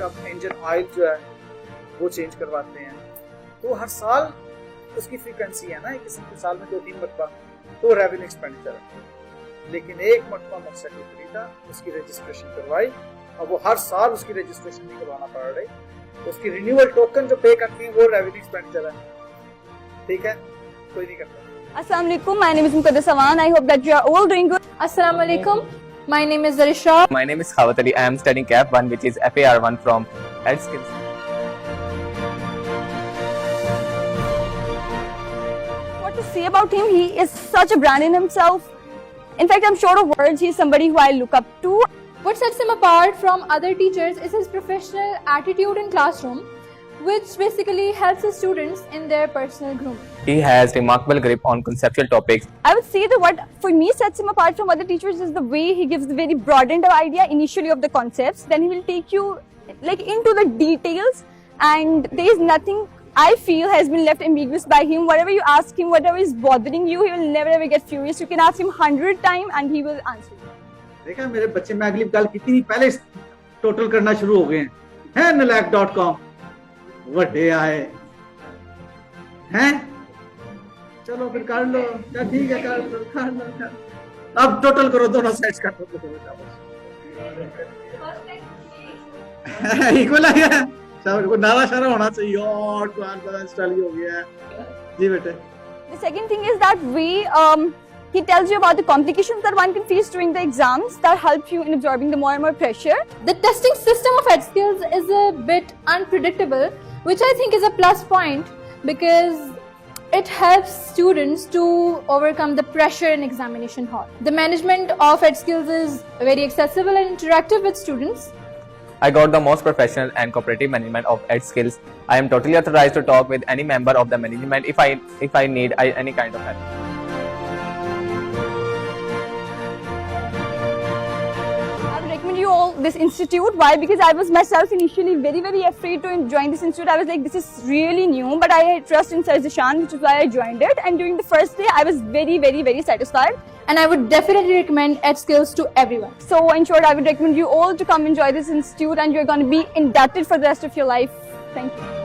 उसका engine oil जो है वो चेंज करवाते हैं। तो हर साल उसकी फ्रीक्वेंसी है ना, किसी के साल में 2-3 मरतबा तो रेवेन्यू एक्सपेंडिचर है। लेकिन एक मरतबा मोटरसाइकिल खरीदा, उसकी रजिस्ट्रेशन करवाई और वो हर साल उसकी रजिस्ट्रेशन नहीं करवाना पड़ रही, तो उसकी रिन्यूअल टोकन जो पे करती है वो रेवेन्यू एक्सपेंडिचर है। ठीक है, कोई नहीं करता। Assalamu alaikum. My name is Muqaddas Awan. I hope that you are all doing good. Assalamu alaikum. My name is Zarisha. My name is Khawat Ali. I am studying CAP 1, which is FAR1 from EdSkills. What to say about him? He is such a brand in himself. In fact, I'm short of words. He's somebody who I look up to. What sets him apart from other teachers is his professional attitude in classroom, which basically helps the students in their personal grooming. He has remarkable grip on conceptual topics. I would say that what for me sets him apart from other teachers is the way he gives the very broadened idea initially of the concepts. Then he will take you like into the details, and there is nothing I feel has been left ambiguous by him. Whatever you ask him, whatever is bothering you, he will never ever get furious. You can ask him 100 times and he will answer you. देखा मेरे बच्चे, मैं अगली गल की नहीं, पहले total करना शुरू हो गए हैं nalack.com वड्डे आए हैं, चलो फिर कर लो, क्या ठीक है, कर लो। अब टोटल करो, दोनों साइड्स का टोटल इक्वल आ गया, सब नारा शारा होना चाहिए और कॉन्फिडेंस चालू हो गया है जी बेटे। The second thing is that he tells you about the complications that one can face during the exams that help you in absorbing the more and more pressure. The testing system of EdSkills is a bit unpredictable, which I think is a plus point because it helps students to overcome the pressure in examination hall. The management of EdSkills is very accessible and interactive with students. I got the most professional and cooperative management of EdSkills. I am totally authorized to talk with any member of the management if I need any kind of help. You all this institute. Why? Because I was myself initially very afraid to join this institute. I was like, this is really new, but I had trust in Sir Zishan, which is why I joined it. And during the first day, I was very satisfied. And I would definitely recommend EdSkills to everyone. So in short, I would recommend you all to come enjoy this institute, and you're going to be indebted for the rest of your life. Thank you.